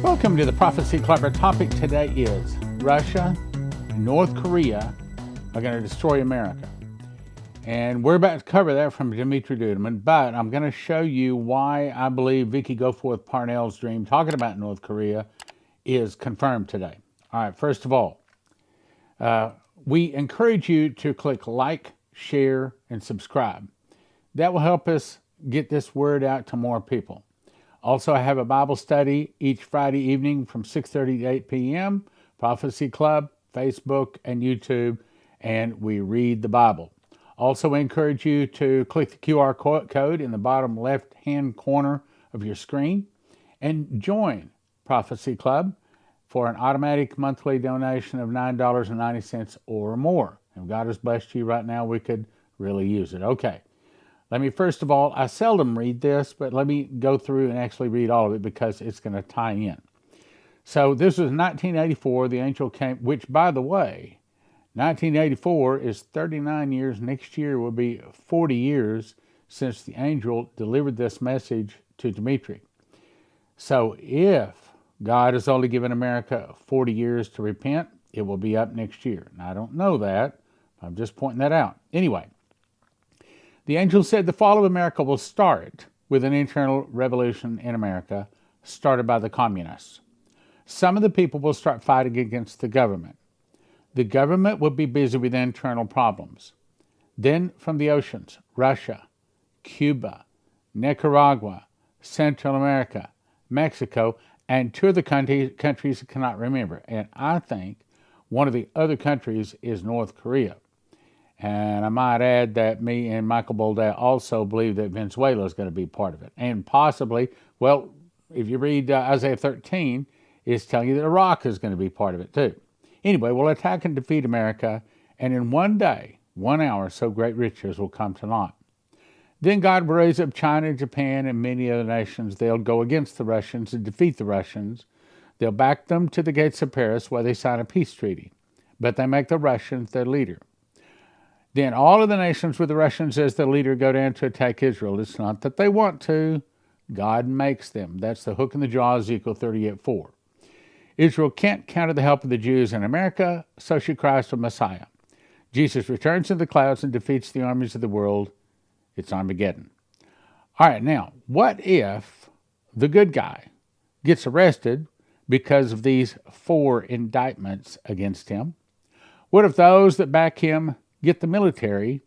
Welcome to the Prophecy Club. Our topic today is Russia and North Korea are going to destroy America. And we're about to cover that from Dimitri Duduman, but I'm going to show you why I believe Vicky Goforth Parnell's dream talking about North Korea is confirmed today. All right, first of all, we encourage you to click like, share, and subscribe. That will help us get this word out to more people. Also, I have a Bible study each Friday evening from 6:30 to 8 p.m., Prophecy Club, Facebook, and YouTube, and we read the Bible. Also, we encourage you to click the QR code in the bottom left-hand corner of your screen and join Prophecy Club for an automatic monthly donation of $9.90 or more. If God has blessed you right now, we could really use it. Okay. Let me, first of all, I seldom read this, but let me go through and actually read all of it because it's going to tie in. So this was 1984. The angel came, which, by the way, 1984 is 39 years. Next year will be 40 years since the angel delivered this message to Dimitri. So if God has only given America 40 years to repent, it will be up next year. Now, I don't know that. I'm just pointing that out. Anyway. The angel said the fall of America will start with an internal revolution in America started by the communists. Some of the people will start fighting against the government. The government will be busy with internal problems. Then from the oceans, Russia, Cuba, Nicaragua, Central America, Mexico, and two of the countries I cannot remember. And I think one of the other countries is North Korea. And I might add that me and Michael Boldea also believe that Venezuela is going to be part of it. And possibly, well, if you read Isaiah 13, it's telling you that Iraq is going to be part of it too. Anyway, we'll attack and defeat America, and in one day, 1 hour, so great riches will come to naught. Then God will raise up China, Japan, and many other nations. They'll go against the Russians and defeat the Russians. They'll back them to the gates of Paris where they sign a peace treaty. But they make the Russians their leader. Then all of the nations with the Russians as their leader go down to attack Israel. It's not that they want to. God makes them. That's the hook in the jaw, Ezekiel 38:4. Israel can't counter the help of the Jews in America, so she cries for Messiah. Jesus returns in the clouds and defeats the armies of the world. It's Armageddon. All right, now, what if the good guy gets arrested because of these 4 indictments against him? What if those that back him get the military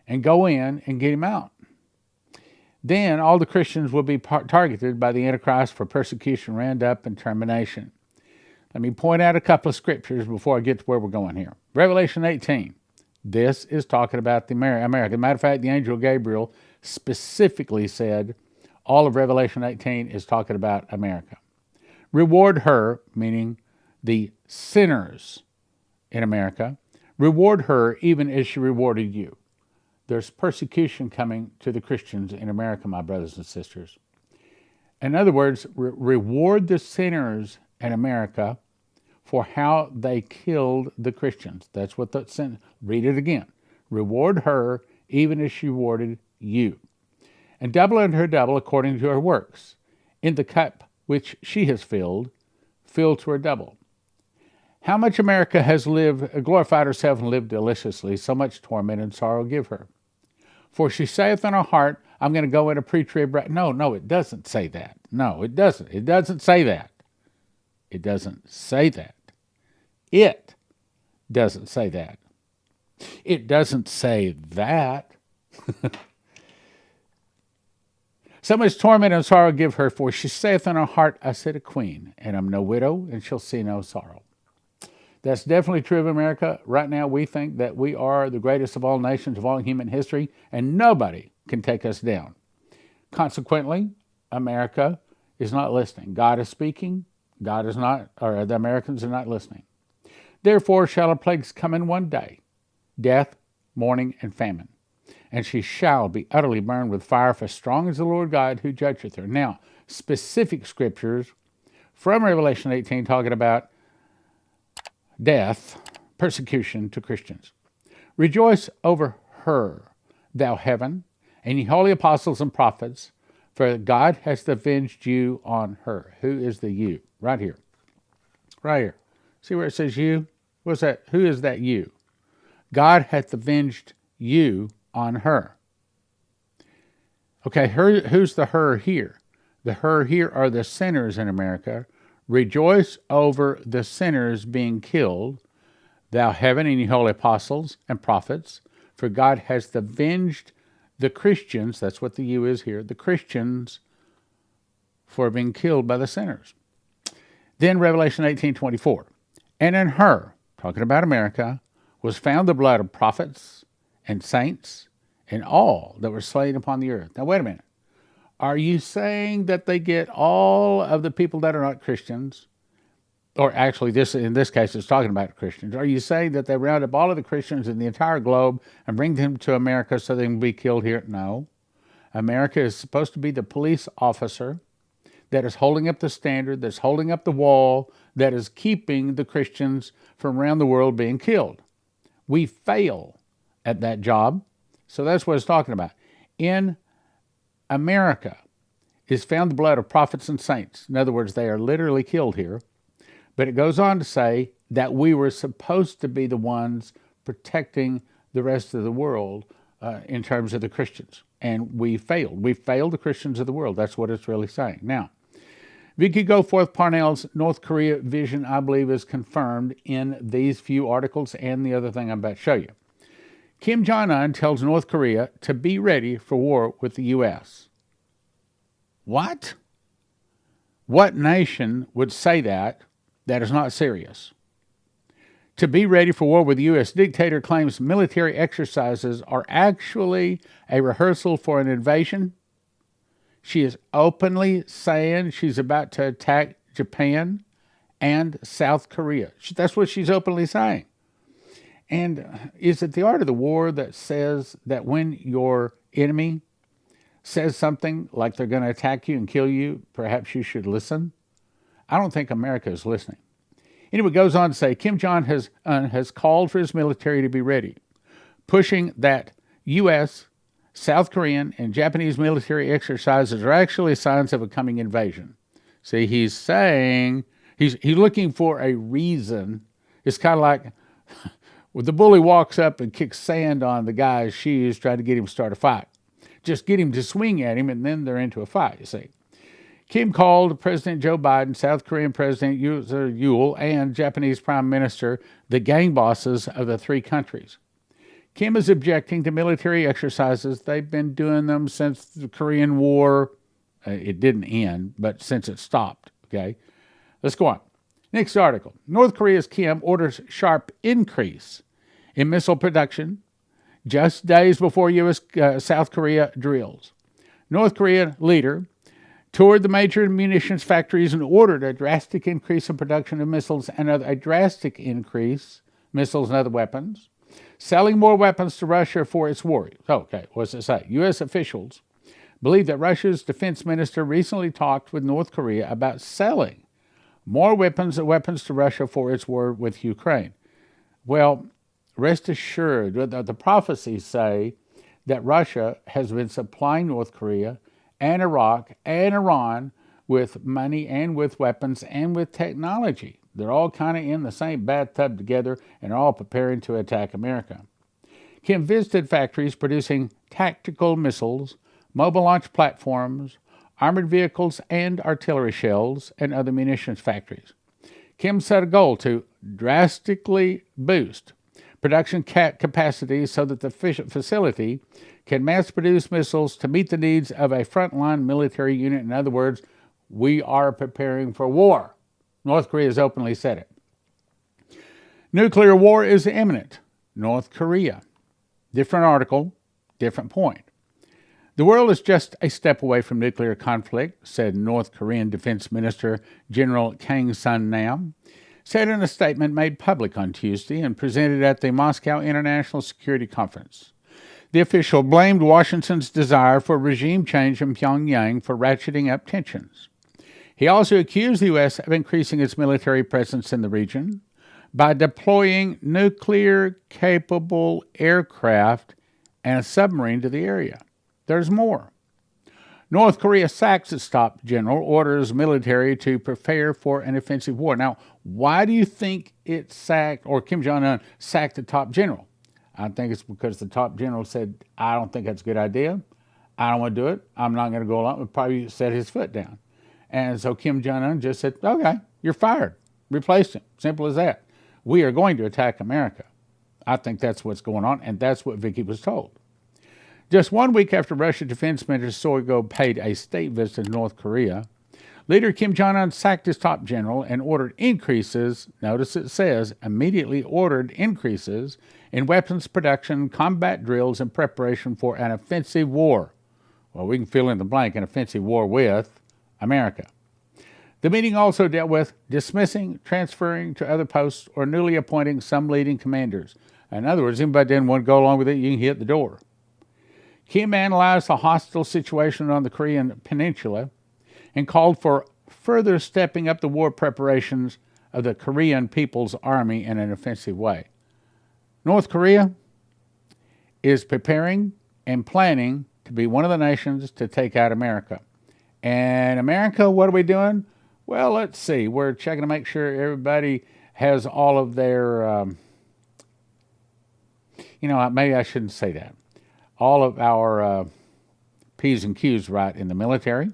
and go in and get him out? Then all the Christians will be targeted by the Antichrist for persecution, roundup, and termination. Let me point out a couple of scriptures before I get to where we're going here. Revelation 18. This is talking about the America. As a matter of fact, the angel Gabriel specifically said all of Revelation 18 is talking about America. Reward her, meaning the sinners in America. Reward her even as she rewarded you. There's persecution coming to the Christians in America, my brothers and sisters. In other words, reward the sinners in America for how they killed the Christians. That's what that sentence. Read it again. Reward her even as she rewarded you. And double unto her double according to her works. In the cup which she has filled, fill to her double. How much America has glorified herself and lived deliciously, so much torment and sorrow give her. For she saith in her heart, I'm going to go into pre-trib. No, it doesn't say that. No, it doesn't. It doesn't say that. It doesn't say that. It doesn't say that. It doesn't say that. So much torment and sorrow give her, for she saith in her heart, I sit a queen, and am no widow, and shall see no sorrow. That's definitely true of America. Right now, we think that we are the greatest of all nations of all human history, and nobody can take us down. Consequently, America is not listening. God is speaking. God is not, or the Americans are not listening. Therefore shall her plagues come in one day, death, mourning, and famine. And she shall be utterly burned with fire, for strong is the Lord God who judgeth her. Now, specific scriptures from Revelation 18 talking about death, persecution to Christians. Rejoice over her, thou heaven, and ye holy apostles and prophets, For God has avenged you on her. Who is the you? Right here. Right here. See where it says you? What's that? Who is that you? God hath avenged you on her. Okay, who's the her here? The her here are the sinners in America. Rejoice over the sinners being killed, thou heaven and ye holy apostles and prophets, for God has avenged the Christians, that's what the you is here, the Christians for being killed by the sinners. Then Revelation 18:24. And in her, talking about America, was found the blood of prophets and saints and all that were slain upon the earth. Now wait a minute. Are you saying that they get all of the people that are not Christians? Or actually, in this case, it's talking about Christians. Are you saying that they round up all of the Christians in the entire globe and bring them to America so they can be killed here? No. America is supposed to be the police officer that is holding up the standard, that's holding up the wall, that is keeping the Christians from around the world being killed. We fail at that job, so that's what it's talking about. In America is found the blood of prophets and saints. In other words, they are literally killed here. But it goes on to say that we were supposed to be the ones protecting the rest of the world in terms of the Christians. And we failed. We failed the Christians of the world. That's what it's really saying. Now, Vicky Goforth Parnell's North Korea vision, I believe, is confirmed in these few articles and the other thing I'm about to show you. Kim Jong-un tells North Korea to be ready for war with the U.S. What? What nation would say that is not serious? To be ready for war with the U.S. dictator claims military exercises are actually a rehearsal for an invasion. She is openly saying she's about to attack Japan and South Korea. That's what she's openly saying. And is it the art of the war that says that when your enemy says something like they're going to attack you and kill you, perhaps you should listen? I don't think America is listening. Anyway, it goes on to say, Kim Jong-un has called for his military to be ready, pushing that U.S., South Korean, and Japanese military exercises are actually signs of a coming invasion. See, he's saying, he's looking for a reason. It's kind of like when the bully walks up and kicks sand on the guy's shoes, trying to get him to start a fight. Just get him to swing at him, and then they're into a fight, you see. Kim called President Joe Biden, South Korean President Yoon, and Japanese Prime Minister the gang bosses of the three countries. Kim is objecting to military exercises. They've been doing them since the Korean War. It didn't end, but since it stopped. Okay, let's go on. Next article. North Korea's Kim orders sharp increase in missile production just days before U.S. South Korea drills. North Korean leader toured the major munitions factories and ordered a drastic increase in production of missiles and other weapons, selling more weapons to Russia for its war. Okay, what's it say? U.S. officials believe that Russia's defense minister recently talked with North Korea about selling more weapons to Russia for its war with Ukraine. Well, rest assured, the prophecies say that Russia has been supplying North Korea and Iraq and Iran with money and with weapons and with technology. They're all kind of in the same bathtub together and are all preparing to attack America. Kim visited factories producing tactical missiles, mobile launch platforms, armored vehicles, and artillery shells, and other munitions factories. Kim set a goal to drastically boost production capacity so that the facility can mass-produce missiles to meet the needs of a frontline military unit. In other words, we are preparing for war. North Korea has openly said it. Nuclear war is imminent. North Korea. Different article, different point. The world is just a step away from nuclear conflict, said North Korean Defense Minister General Kang Sun-nam, said in a statement made public on Tuesday and presented at the Moscow International Security Conference. The official blamed Washington's desire for regime change in Pyongyang for ratcheting up tensions. He also accused the U.S. of increasing its military presence in the region by deploying nuclear-capable aircraft and a submarine to the area. There's more. North Korea sacks its top general, orders military to prepare for an offensive war. Now, why do you think it sacked, or Kim Jong-un sacked the top general? I think it's because the top general said, I don't think that's a good idea. I don't want to do it. I'm not going to go along. Probably set his foot down. And so Kim Jong-un just said, okay, you're fired. Replace him. Simple as that. We are going to attack America. I think that's what's going on, and that's what Vicky was told. Just 1 week after Russian Defense Minister Shoigu paid a state visit to North Korea, leader Kim Jong-un sacked his top general and ordered increases, notice it says, immediately ordered increases in weapons production, combat drills, in preparation for an offensive war. Well, we can fill in the blank, an offensive war with America. The meeting also dealt with dismissing, transferring to other posts, or newly appointing some leading commanders. In other words, anybody didn't want to go along with it, you can hit the door. Kim analyzed the hostile situation on the Korean Peninsula and called for further stepping up the war preparations of the Korean People's Army in an offensive way. North Korea is preparing and planning to be one of the nations to take out America. And America, what are we doing? Well, let's see. We're checking to make sure everybody has all of their, maybe I shouldn't say that. All of our P's and Q's right in the military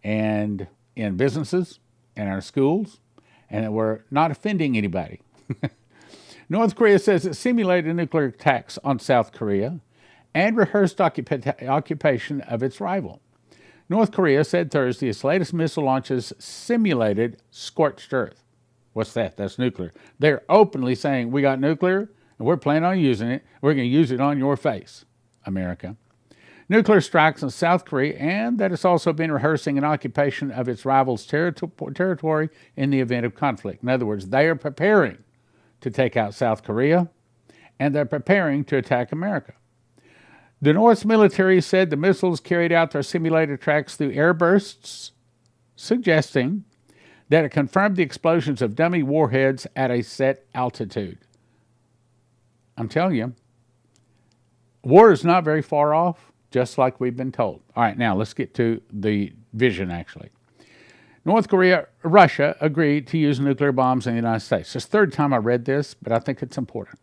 and in businesses and our schools, and that we're not offending anybody. North Korea says it simulated nuclear attacks on South Korea and rehearsed occupation of its rival. North Korea said Thursday its latest missile launches simulated scorched earth. What's that? That's nuclear. They're openly saying, we got nuclear, and we're planning on using it. We're going to use it on your face, America. Nuclear strikes on South Korea, and that it's also been rehearsing an occupation of its rival's territory in the event of conflict. In other words, they are preparing to take out South Korea, and they're preparing to attack America. The North's military said the missiles carried out their simulated tracks through airbursts, suggesting that it confirmed the explosions of dummy warheads at a set altitude. I'm telling you, war is not very far off, just like we've been told. All right, now let's get to the vision, actually. Russia agreed to use nuclear bombs in the United States. It's the third time I read this, but I think it's important.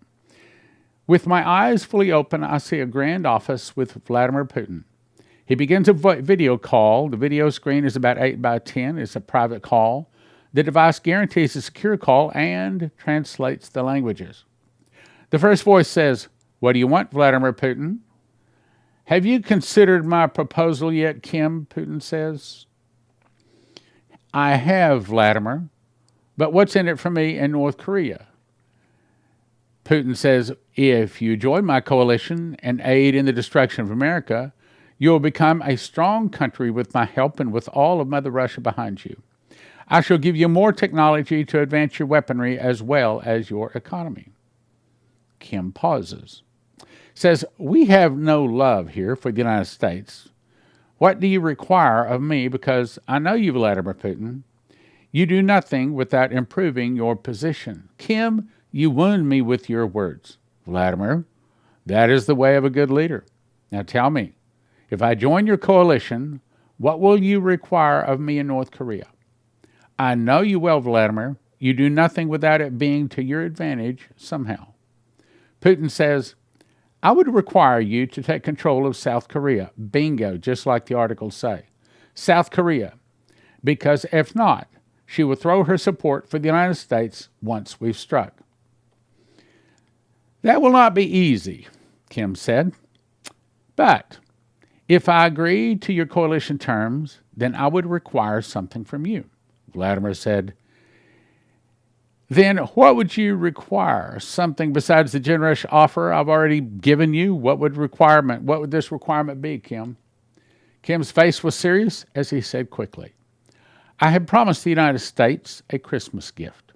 With my eyes fully open, I see a grand office with Vladimir Putin. He begins a video call. The video screen is about 8 by 10. It's a private call. The device guarantees a secure call and translates the languages. The first voice says, "What do you want, Vladimir Putin?" "Have you considered my proposal yet, Kim?" Putin says. "I have, Vladimir, but what's in it for me and North Korea?" Putin says, "If you join my coalition and aid in the destruction of America, you will become a strong country with my help and with all of Mother Russia behind you. I shall give you more technology to advance your weaponry as well as your economy." Kim pauses. Says, "We have no love here for the United States. What do you require of me? Because I know you, Vladimir Putin. You do nothing without improving your position. Kim, you wound me with your words. Vladimir, that is the way of a good leader. Now tell me, if I join your coalition, what will you require of me in North Korea? I know you well, Vladimir. You do nothing without it being to your advantage somehow." Putin says, "I would require you to take control of South Korea." Bingo, just like the articles say. South Korea. Because if not, she will throw her support for the United States once we've struck. "That will not be easy," Kim said. "But if I agree to your coalition terms, then I would require something from you." Vladimir said, "Then what would you require? Something besides the generous offer I've already given you? What would this requirement be, Kim?" Kim's face was serious as he said quickly, "I have promised the United States a Christmas gift.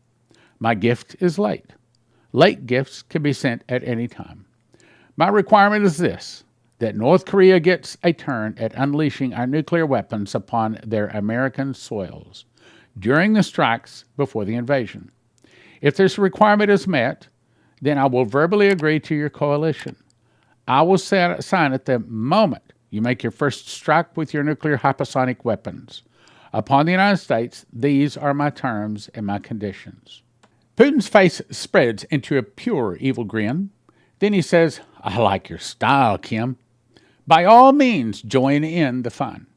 My gift is late. Late gifts can be sent at any time. My requirement is this, that North Korea gets a turn at unleashing our nuclear weapons upon their American soils during the strikes before the invasion. If this requirement is met, then I will verbally agree to your coalition. I will sign it the moment You make your first strike with your nuclear hypersonic weapons. Upon the United States, these are my terms and my conditions. Putin's face spreads into a pure evil grin. Then he says, I like your style, Kim. By all means, join in the fun.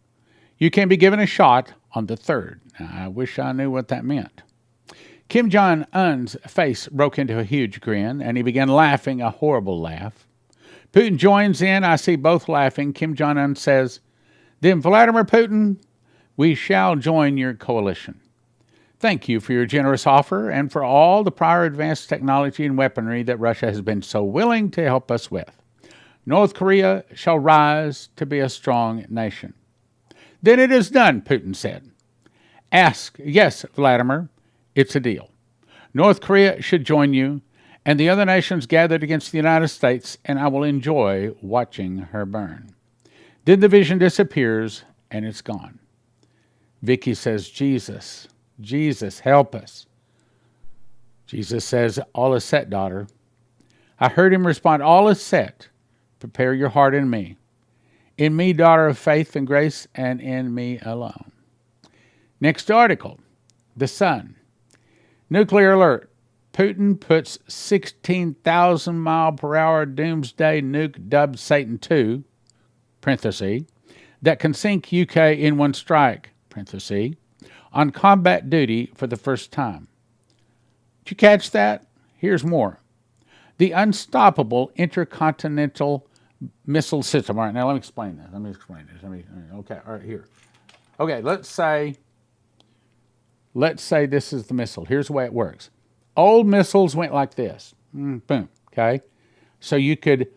You can be given a shot on the 3rd. Now, I wish I knew what that meant. Kim Jong-un's face broke into a huge grin, and he began laughing a horrible laugh. Putin joins in. I see both laughing. Kim Jong-un says, then Vladimir Putin, we shall join your coalition. Thank you for your generous offer and for all the prior advanced technology and weaponry that Russia has been so willing to help us with. North Korea shall rise to be a strong nation. Then it is done, Putin said. Yes, Vladimir, it's a deal. North Korea should join you, and the other nations gathered against the United States, and I will enjoy watching her burn. Then the vision disappears, and it's gone. Vicky says, Jesus, help us. Jesus says, all is set, daughter. I heard him respond, all is set. Prepare your heart in me. In me, daughter of faith and grace, and in me alone. Next article, The Sun. Nuclear alert. Putin puts 16,000 mile per hour doomsday nuke dubbed Satan II, parenthesis, that can sink UK in one strike, parenthesis, on combat duty for the first time. Did you catch that? Here's more. The unstoppable intercontinental missile system. All right, now let me explain this. Okay, all right, here. Okay, let's say this is the missile. Here's the way it works. Old missiles went like this. Boom, okay? So you could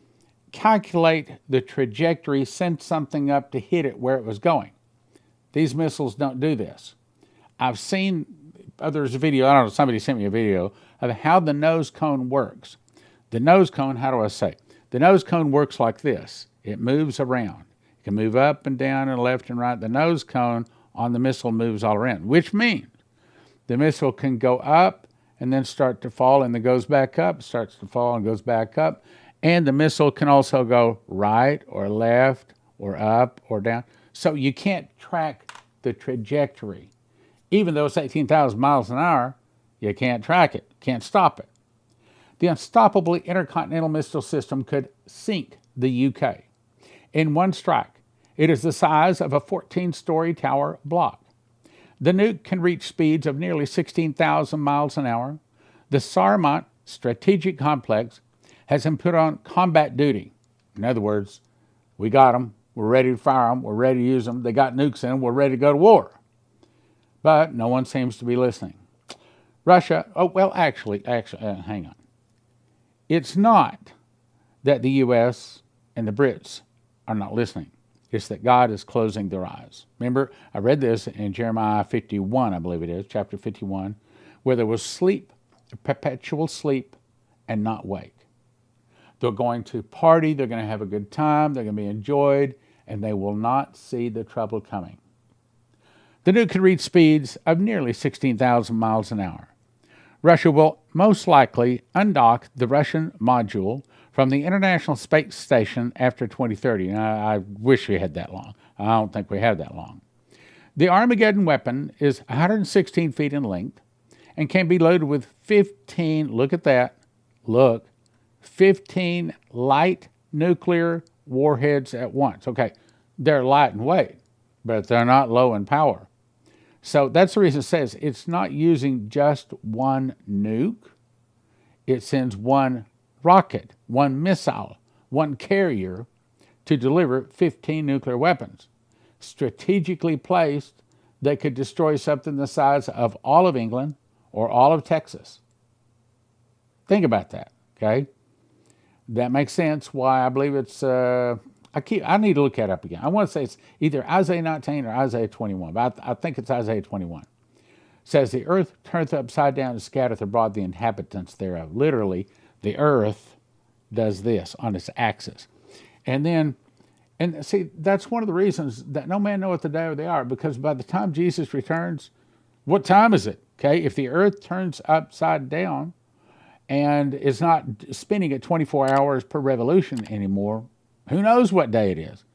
calculate the trajectory, send something up to hit it where it was going. These missiles don't do this. I've seen, there's a video, I don't know, somebody sent me a video of how the nose cone works. The nose cone, how do I say? The nose cone works like this. It moves around. It can move up and down and left and right. The nose cone on the missile moves all around, which means the missile can go up and then start to fall, and then goes back up, starts to fall and goes back up. And the missile can also go right or left or up or down. So you can't track the trajectory. Even though it's 18,000 miles an hour, you can't track it, can't stop it. The unstoppable intercontinental missile system could sink the UK in one strike. It is the size of a 14-story tower block. The nuke can reach speeds of nearly 16,000 miles an hour. The Sarmat strategic complex has been put on combat duty. In other words, we got them, we're ready to fire them, we're ready to use them, they got nukes in them, we're ready to go to war. But no one seems to be listening. Russia, actually, hang on. It's not that the U.S. and the Brits are not listening. It's that God is closing their eyes. Remember, I read this in Jeremiah 51, I believe it is, chapter 51, where there was sleep, perpetual sleep, and not wake. They're going to party, they're going to have a good time, they're going to be enjoyed, and they will not see the trouble coming. The nuke can reach speeds of nearly 16,000 miles an hour. Russia will most likely undock the Russian module from the International Space Station after 2030. Now, I wish we had that long. I don't think we have that long. The Armageddon weapon is 116 feet in length and can be loaded with 15, look at that, 15 light nuclear warheads at once. Okay, they're light in weight, but they're not low in power. So that's the reason it says it's not using just one nuke. It sends one rocket, one missile, one carrier to deliver 15 nuclear weapons. Strategically placed, they could destroy something the size of all of England or all of Texas. Think about that, okay? That makes sense why I believe it's, I need to look that up again. I want to say it's either Isaiah 19 or Isaiah 21, but I think it's Isaiah 21. It says, the earth turneth upside down and scattereth abroad the inhabitants thereof. Literally, the earth does this on its axis. And see, that's one of the reasons that no man knoweth the day or the hour, because by the time Jesus returns, what time is it? Okay, if the earth turns upside down and is not spinning at 24 hours per revolution anymore, who knows what day it is?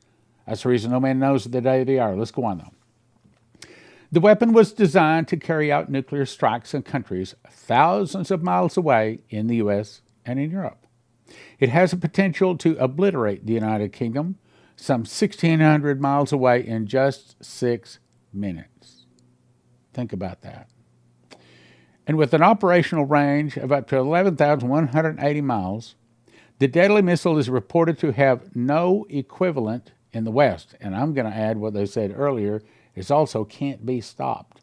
That's the reason no man knows the day or the hour. Let's go on, though. The weapon was designed to carry out nuclear strikes in countries thousands of miles away in the U.S. and in Europe. It has a potential to obliterate the United Kingdom some 1,600 miles away in just 6 minutes. Think about that. And with an operational range of up to 11,180 miles, the deadly missile is reported to have no equivalent in the West. And I'm going to add what they said earlier, it also can't be stopped.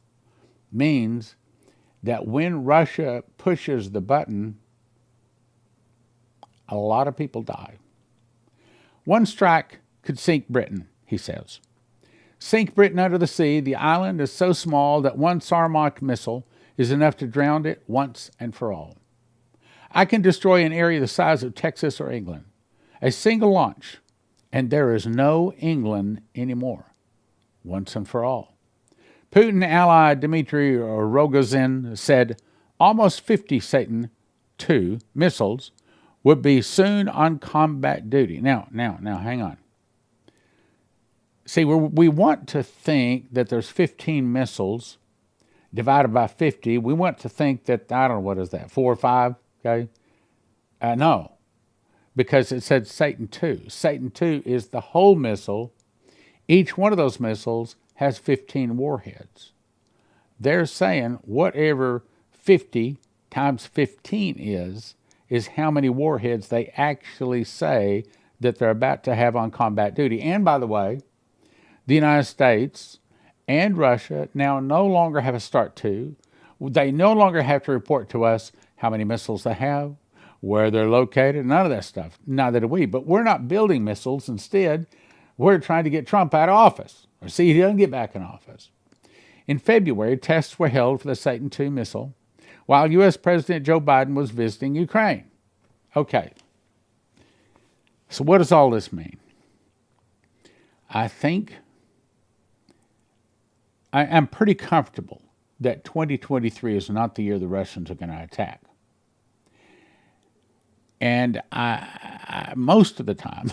Means that when Russia pushes the button, a lot of people die. One strike could sink Britain, he says. Sink Britain under the sea. The island is so small that one Sarmat missile is enough to drown it once and for all. I can destroy an area the size of Texas or England. A single launch, and there is no England anymore, once and for all. Putin ally Dmitry Rogozin said almost 50 Satan II missiles would be soon on combat duty. Now, hang on. See, we want to think that there's 15 missiles divided by 50. We want to think that, I don't know, what is that, 4 or 5, okay? No, because it said Satan II. Satan II is the whole missile. Each one of those missiles has 15 warheads. They're saying whatever 50 times 15 is how many warheads they actually say that they're about to have on combat duty. And by the way, the United States and Russia now no longer have a start to. They no longer have to report to us how many missiles they have, where they're located, none of that stuff. Neither do we. But we're not building missiles. Instead, we're trying to get Trump out of office, or see he doesn't get back in office. In February, tests were held for the Satan II missile while U.S. President Joe Biden was visiting Ukraine. Okay. So what does all this mean? I think I'm pretty comfortable that 2023 is not the year the Russians are going to attack. And most of the time,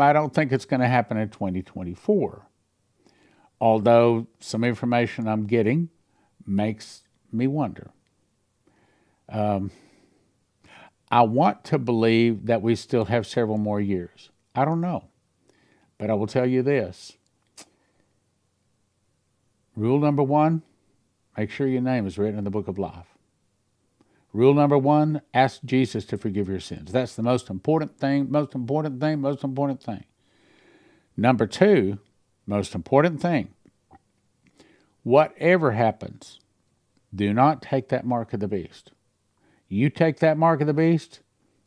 I don't think it's going to happen in 2024. Although some information I'm getting makes me wonder. I want to believe that we still have several more years. I don't know. But I will tell you this. Rule number 1, make sure your name is written in the book of life. Rule number 1, ask Jesus to forgive your sins. That's the most important thing. Number 2, most important thing, whatever happens, do not take that mark of the beast. You take that mark of the beast,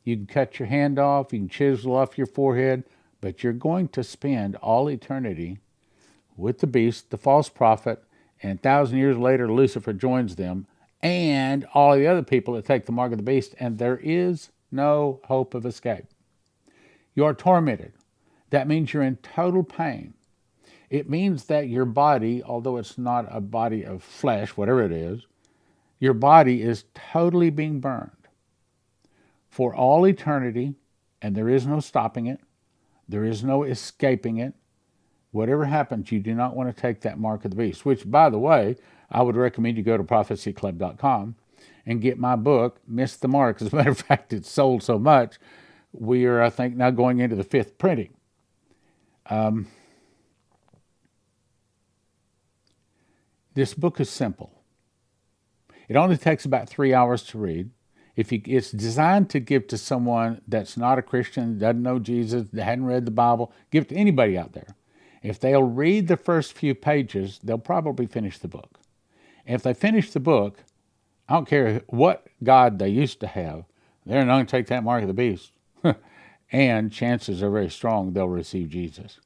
you can cut your hand off, you can chisel off your forehead, but you're going to spend all eternity with the beast, the false prophet, and 1,000 years later, Lucifer joins them, and all the other people that take the mark of the beast, and there is no hope of escape. You're tormented. That means you're in total pain. It means that your body, although it's not a body of flesh, whatever it is, your body is totally being burned for all eternity, and there is no stopping it. There is no escaping it. Whatever happens, you do not want to take that mark of the beast, which, by the way, I would recommend you go to prophecyclub.com and get my book, Miss the Mark. As a matter of fact, it's sold so much, we are, I think, now going into the 5th printing. This book is simple. It only takes about 3 hours to read. It's designed to give to someone that's not a Christian, doesn't know Jesus, that hadn't read the Bible. Give it to anybody out there. If they'll read the first few pages, they'll probably finish the book. If they finish the book, I don't care what God they used to have, they're not going to take that mark of the beast. And chances are very strong they'll receive Jesus.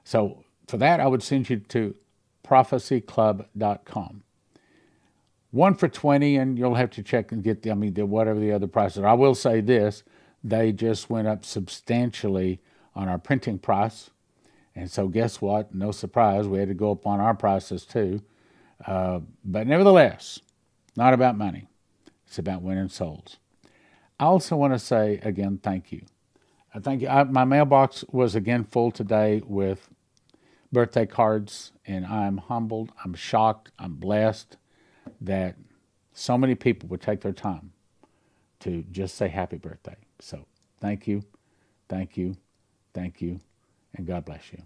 So for that, I would send you to prophecyclub.com. 1 for $20, and you'll have to check and get whatever the other prices are. I will say this, they just went up substantially on our printing price. And so guess what? No surprise, we had to go up on our prices too. But nevertheless, not about money. It's about winning souls. I also want to say, again, thank you. Thank you. My mailbox was again full today with birthday cards, and I'm humbled, I'm shocked, I'm blessed that so many people would take their time to just say happy birthday. So thank you, thank you, thank you, and God bless you.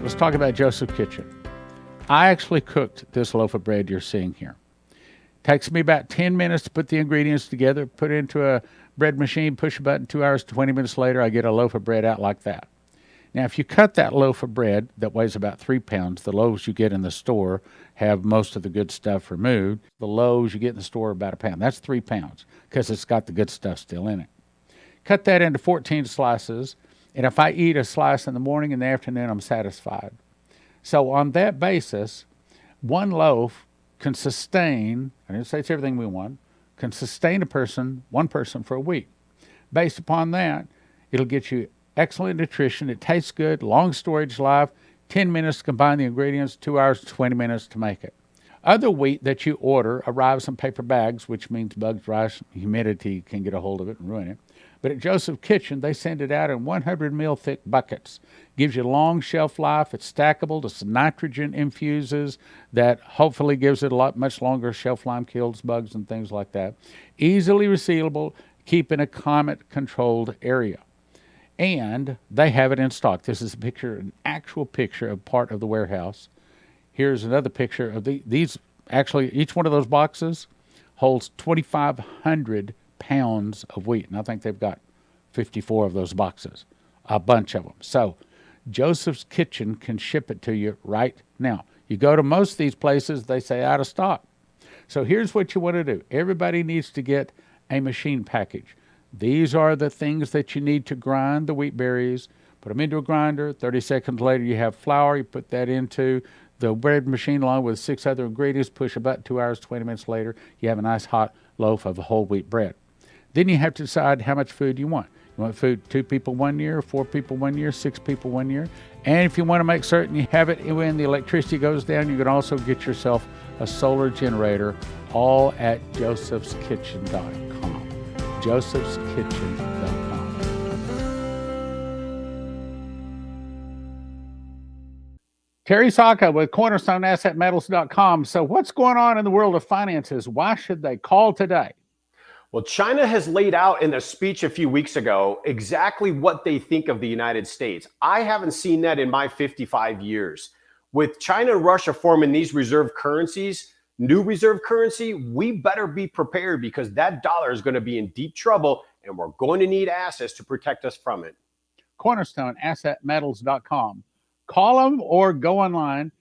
Let's talk about Joseph's Kitchen. I actually cooked this loaf of bread you're seeing here. Takes me about 10 minutes to put the ingredients together, put it into a bread machine, push a button, 2 hours, 20 minutes later, I get a loaf of bread out like that. Now, if you cut that loaf of bread that weighs about 3 pounds, the loaves you get in the store have most of the good stuff removed. The loaves you get in the store are about a pound. That's 3 pounds because it's got the good stuff still in it. Cut that into 14 slices, and if I eat a slice in the morning and the afternoon, I'm satisfied. So on that basis, one loaf can sustain, I didn't say it's everything we want, can sustain one person for a week. Based upon that, it'll get you excellent nutrition. It tastes good, long storage life, 10 minutes to combine the ingredients, 2 hours, 20 minutes to make it. Other wheat that you order arrives in paper bags, which means bugs, rice, humidity can get a hold of it and ruin it. But at Joseph's Kitchen, they send it out in 100 mil thick buckets. Gives you long shelf life. It's stackable. It's nitrogen infuses that hopefully gives it much longer shelf life, kills bugs and things like that. Easily resealable, keep in a climate-controlled area. And they have it in stock. This is an actual picture of part of the warehouse. Here's another picture of these. Actually, each one of those boxes holds 2,500 pounds of wheat. And I think they've got 54 of those boxes, a bunch of them. So Joseph's Kitchen can ship it to you right now. You go to most of these places, they say out of stock. So here's what you want to do. Everybody needs to get a machine package. These are the things that you need to grind the wheat berries. Put them into a grinder. 30 seconds later, you have flour. You put that into the bread machine along with 6 other ingredients. Push about 2 hours, 20 minutes later, you have a nice hot loaf of whole wheat bread. Then you have to decide how much food you want. You want food 2 people 1 year, 4 people 1 year, 6 people 1 year. And if you want to make certain you have it when the electricity goes down, you can also get yourself a solar generator, all at josephskitchen.com. josephskitchen.com. Terry Sacca with CornerstoneAssetMetals.com. So what's going on in the world of finances? Why should they call today? Well, China has laid out in a speech a few weeks ago exactly what they think of the United States. I haven't seen that in my 55 years. With China and Russia forming these reserve currencies, new reserve currency, we better be prepared because that dollar is going to be in deep trouble and we're going to need assets to protect us from it. CornerstoneAssetMetals.com. Call them or go online,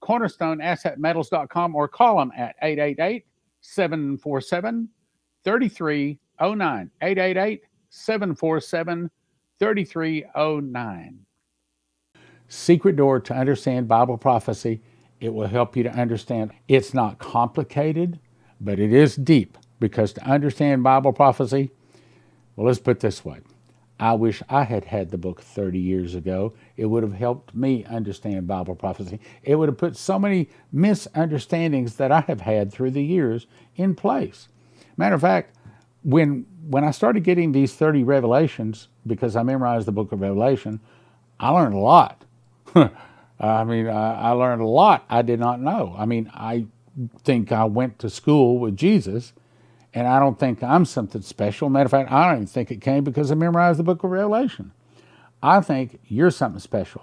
CornerstoneAssetMetals.com, or call them at 888-747-3309. 888-747-3309. Secret door to understand Bible prophecy. It will help you to understand. It's not complicated, but it is deep, because to understand Bible prophecy, well, let's put it this way. I wish I had had the book 30 years ago. It would have helped me understand Bible prophecy. It would have put so many misunderstandings that I have had through the years in place. Matter of fact, when I started getting these 30 revelations, because I memorized the book of Revelation, I learned a lot. I learned a lot I did not know. I think I went to school with Jesus, and I don't think I'm something special. Matter of fact, I don't even think it came because I memorized the book of Revelation. I think you're something special.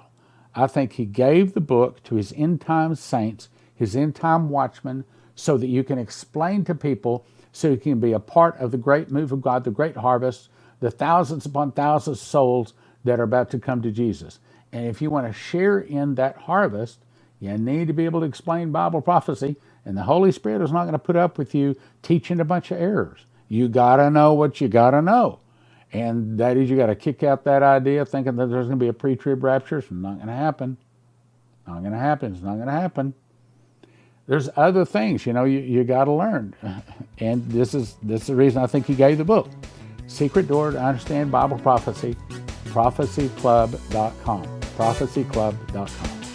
I think he gave the book to his end-time saints, his end-time watchmen, so that you can explain to people, so you can be a part of the great move of God, the great harvest, the thousands upon thousands of souls that are about to come to Jesus. And if you want to share in that harvest, you need to be able to explain Bible prophecy, and the Holy Spirit is not going to put up with you teaching a bunch of errors. You got to know what you got to know. And that is, you got to kick out that idea of thinking that there's going to be a pre-trib rapture. It's not going to happen. Not going to happen. It's not going to happen. There's other things, you got to learn. And this is the reason I think he gave the book. Secret door to understand Bible prophecy, prophecyclub.com. prophecyclub.com.